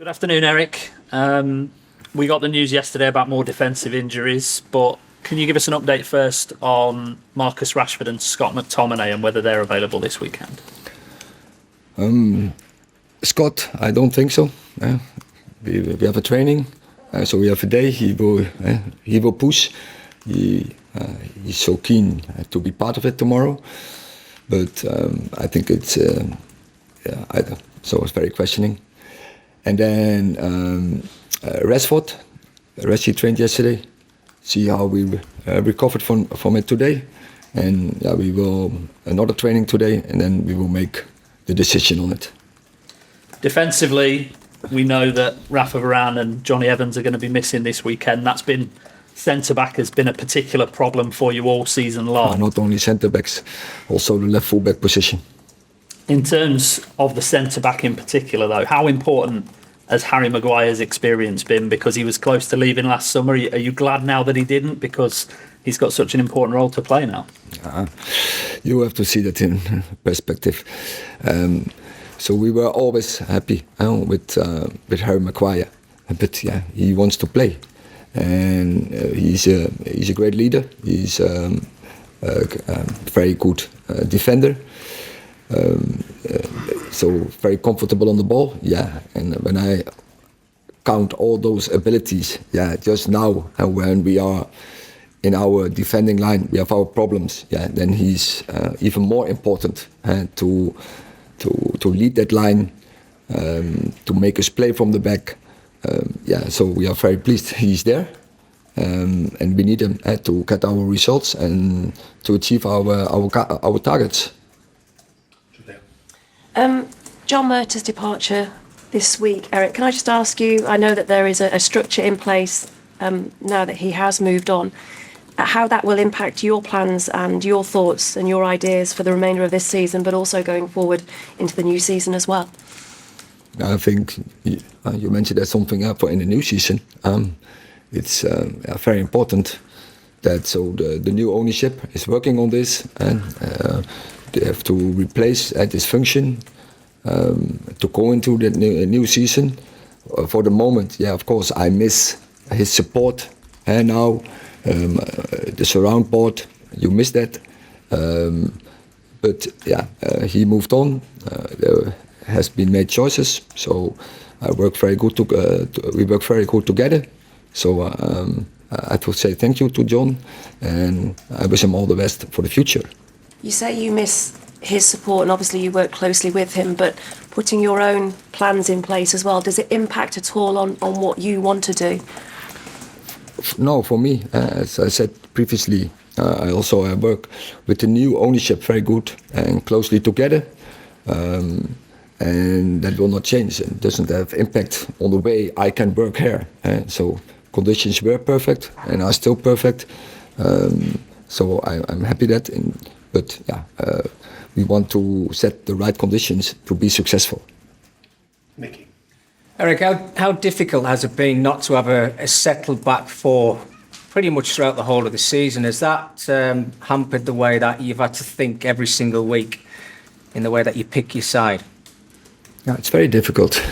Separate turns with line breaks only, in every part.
Good afternoon, Erik. We got the news yesterday about more defensive injuries, but can you give us an update first on Marcus Rashford and Scott McTominay and whether they're available this weekend?
Scott, I don't think so. We have a training, so we have a day. He will push. He's so keen to be part of it tomorrow, but I think it's so it's very questioning. And then Rashford trained yesterday. See how we recovered from it today, and we will another training today, and then we will make the decision on it.
Defensively, we know that Rafa Varane and Johnny Evans are going to be missing this weekend. That's been centre-back has been a particular problem for you all season long.
Not only centre-backs, also the left full-back position.
In terms of the centre-back in particular, though, how important has Harry Maguire's experience been? Because he was close to leaving last summer. Are you glad now that he didn't? Because he's got such an important role to play now.
You have to see that in perspective. So we were always happy with Harry Maguire, but he wants to play, and he's a great leader. He's a very good defender. So very comfortable on the ball, and when I count all those abilities, just now when we are in our defending line, we have our problems, then he's even more important to lead that line, to make us play from the back, so we are very pleased he's there, and we need him to get our results and to achieve our targets.
John Murtough's departure this week, Erik, can I just ask you, I know that there is a structure in place now that he has moved on, how that will impact your plans and your thoughts and your ideas for the remainder of this season, but also going forward into the new season as well?
I think you mentioned that something for in the new season. It's very important that the new ownership is working on this, and they have to replace this function to go into the new season. For the moment, of course, I miss his support, and now the surround board, you miss that. But he moved on. There has been made choices, so we work very good together. So I would say thank you to John, and I wish him all the best for the future.
You say you miss his support, and obviously you work closely with him, but putting your own plans in place as well, does it impact at all on what you want to do?
No, for me, as I said previously, I also work with the new ownership very good and closely together, and that will not change. It doesn't have impact on the way I can work here. So conditions were perfect and are still perfect. So I'm happy that. But we want to set the right conditions to be successful.
Mickey.
Erik, how difficult has it been not to have a settled back four pretty much throughout the whole of the season? Has that hampered the way that you've had to think every single week in the way that you pick your side?
Yeah, it's very difficult.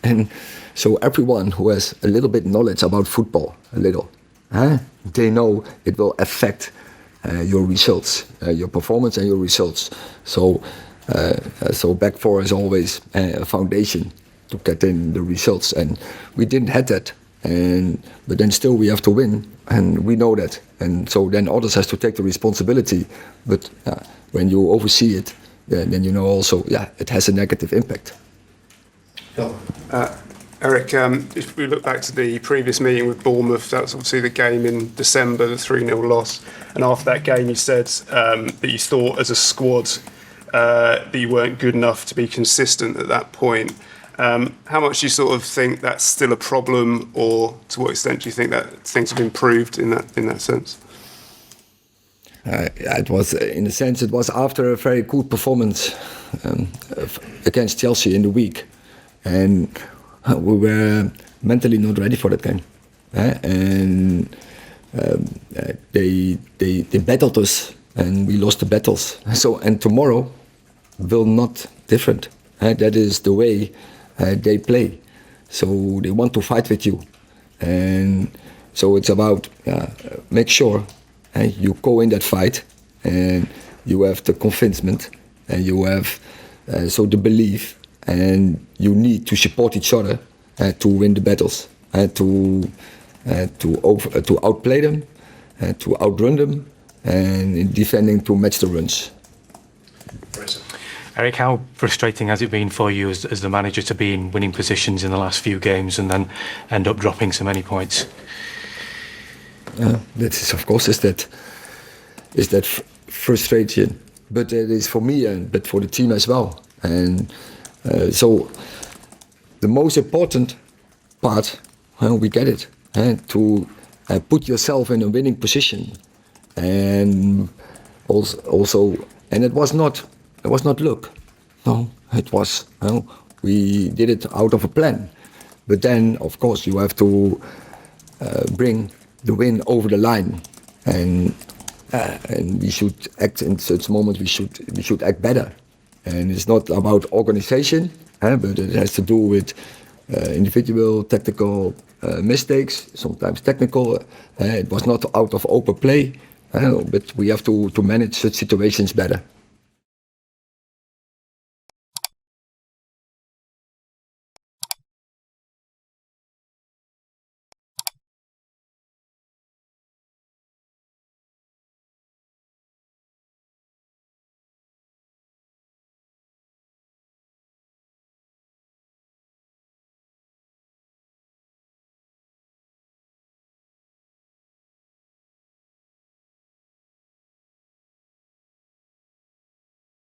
And so everyone who has a little bit knowledge about football, they know it will affect your results, your performance and your results. So back four is always a foundation to get in the results, and we didn't have that. But then still we have to win, and we know that. And so then others has to take the responsibility. But when you oversee it, then you know also, it has a negative impact.
Erik, if we look back to the previous meeting with Bournemouth, that was obviously the game in December, the 3-0 loss. And after that game, you said that you thought as a squad that you weren't good enough to be consistent at that point. How much do you sort of think that's still a problem, or to what extent do you think that things have improved in that sense?
It was, in a sense, it was after a very good performance against Chelsea in the week. And we were mentally not ready for that game, and they battled us, and we lost the battles. So and tomorrow will not different. That is the way they play. so they want to fight with you, and so it's about make sure you go in that fight, and you have the convincement, and you have so the belief, and you need to support each other to win the battles, to outplay them, to outrun them, and in defending to match the runs.
Erik, how frustrating has it been for you as the manager to be in winning positions in the last few games and then end up dropping so many points?
That is, of course, is that frustration, but it is for me but for the team as well. And so the most important part, we get it, to put yourself in a winning position, and also, and it was not luck. No, it was. We did it out of a plan. But then, of course, you have to bring the win over the line, and we should act in such moments. We should act better, and it's not about organization, but it has to do with individual tactical mistakes, sometimes technical. It was not out of open play, but we have to manage such situations better.